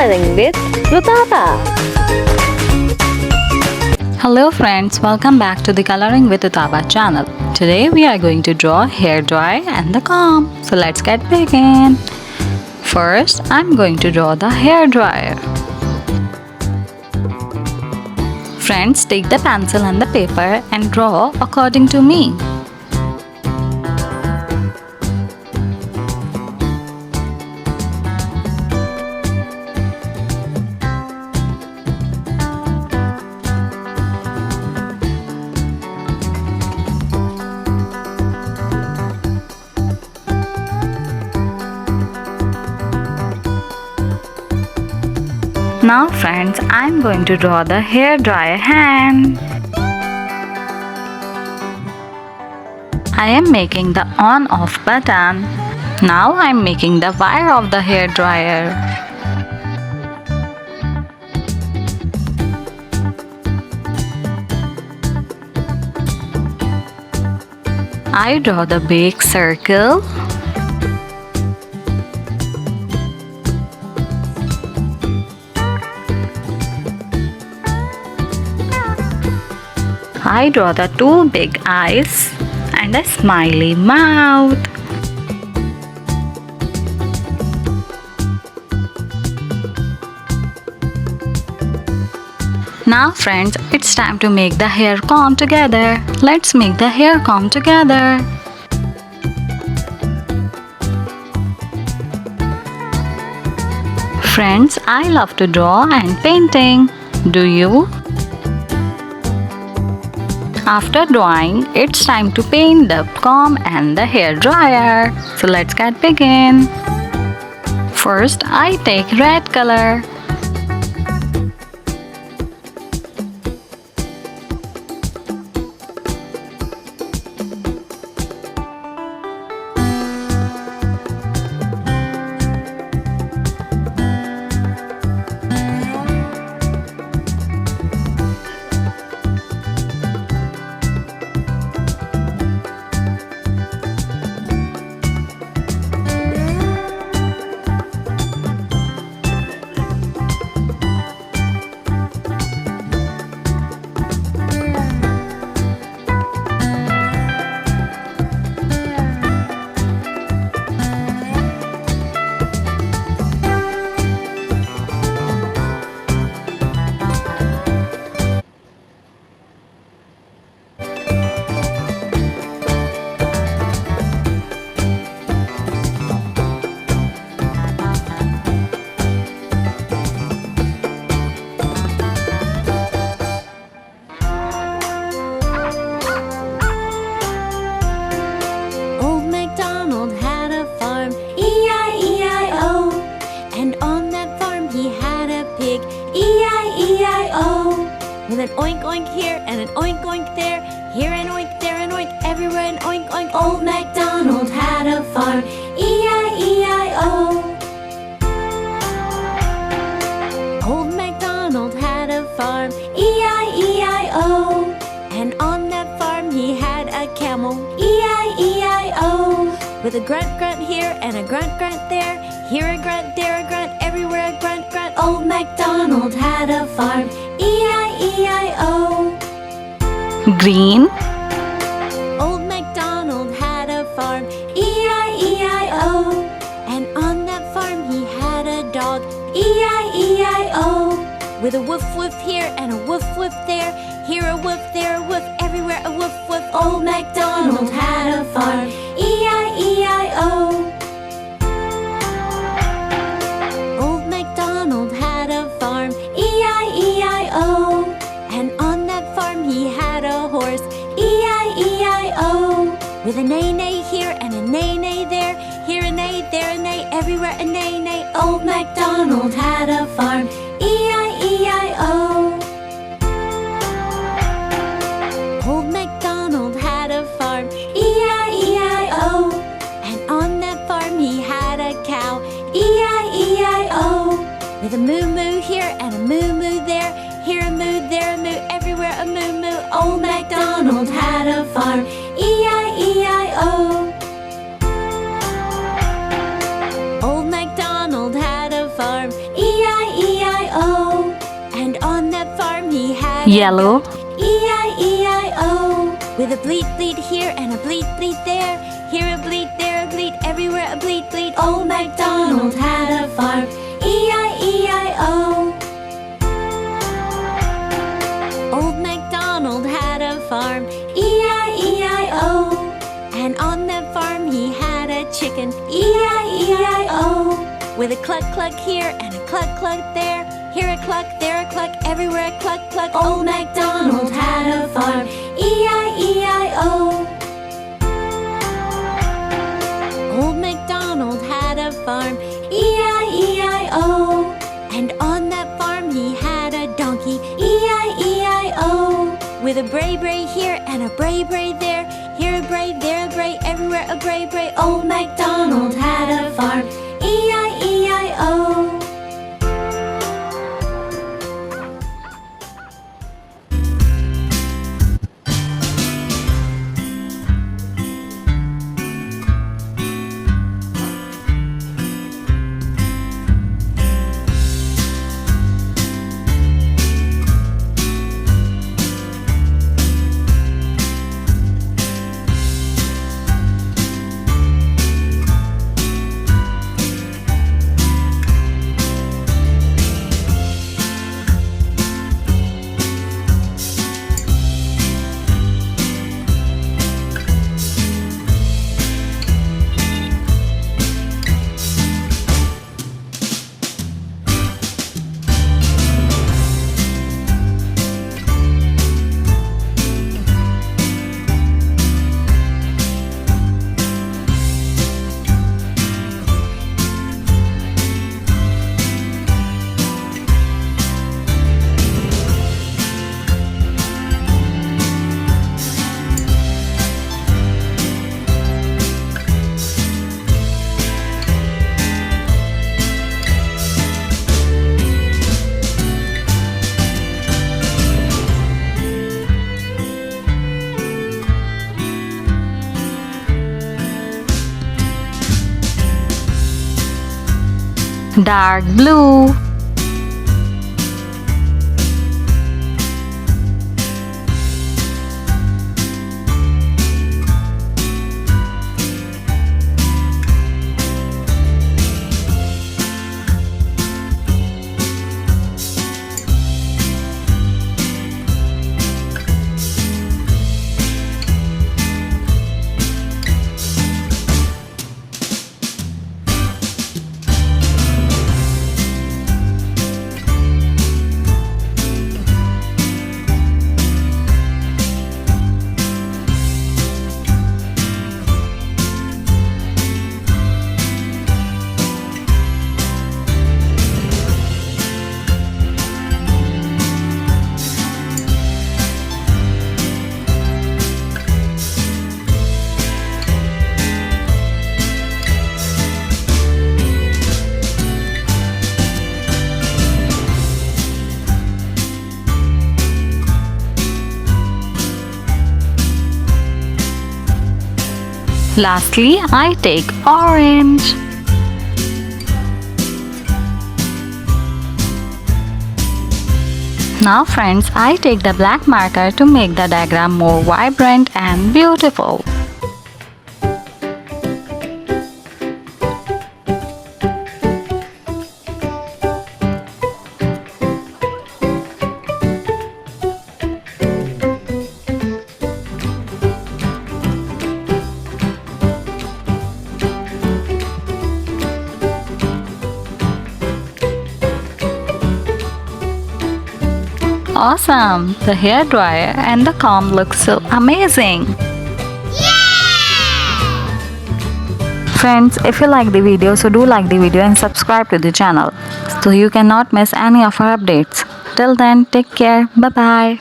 Coloring with Rutaba. Hello friends, welcome back to the Coloring with Utaba channel. Today we are going to draw hairdryer and the comb. So let's get begin. First, I'm going to draw the hairdryer. Friends, take the pencil and the paper and draw according to me. Now friends, I'm going to draw the hairdryer hand. I am making the on-off button. Now I'm making the wire of the hairdryer. I draw the big circle. I draw the two big eyes and a smiley mouth. Now friends, it's time to make the hair comb together. Let's make the hair comb together. Friends, I love to draw and painting. Do you? After drawing, it's time to paint the comb and the hair dryer. So let's get begin. First, I take red color. With an oink oink here and an oink oink there, here an oink, there an oink, everywhere an oink oink. Old MacDonald had a farm, E-I-E-I-O. Old MacDonald had a farm, E-I-E-I-O. And on that farm he had a camel, E-I-E-I-O. With a grunt grunt here and a grunt grunt there, here a grunt, there a grunt, everywhere a grunt grunt. Old MacDonald had a farm, E-I-E-I-O. Green. Old MacDonald had a farm, E-I-E-I-O. And on that farm he had a dog, E-I-E-I-O. With a woof woof here and a woof woof there, here a woof, there a woof, everywhere a woof woof. Old MacDonald had a farm, E-I-E-I-O. Old MacDonald had a farm, E-I-E-I-O. And on that farm he had a horse, E-I-E-I-O. With a neigh-neigh here and a neigh-neigh there, here a neigh, there a neigh, everywhere a neigh-neigh. Old MacDonald had a farm, E-I-E-I-O. Old MacDonald had a farm, E-I-E-I-O. And on that farm he had a cow, E-I-E-I-O. With a moo-moo here and a moo-moo there, here a moo, there a moo, everywhere a moo-moo. Old MacDonald had a farm, E-I-E-I-O. Old MacDonald had a farm, E-I-E-I-O. Yellow. a goat. E-I-E-I-O. With a bleat bleat here and a bleat bleat there. Here a bleat, there a bleat, everywhere a bleat bleat. Old MacDonald had a farm. E-I-E-I-O. Old MacDonald had a farm. E-I-E-I-O. And on that farm he had a chicken. E-I-E-I-O. With a cluck cluck here and a cluck cluck there. Here a cluck, there a cluck, everywhere a cluck cluck. Old MacDonald had a farm. E-I-E-I-O. Old MacDonald had a farm. E-I-E-I-O. And on that farm he had a donkey. E-I-E-I-O. With a bray bray here and a bray bray there. Here a bray, there a bray, everywhere a bray bray. Old MacDonald had a farm. E-I-E-I-O. Dark blue. Lastly, I take orange. Now friends, I take the black marker to make the diagram more vibrant and beautiful. Awesome! The hairdryer and the comb look so amazing! Friends, if you like the video, so do like the video and subscribe to the channel so you cannot miss any of our updates. Till then, take care. Bye bye.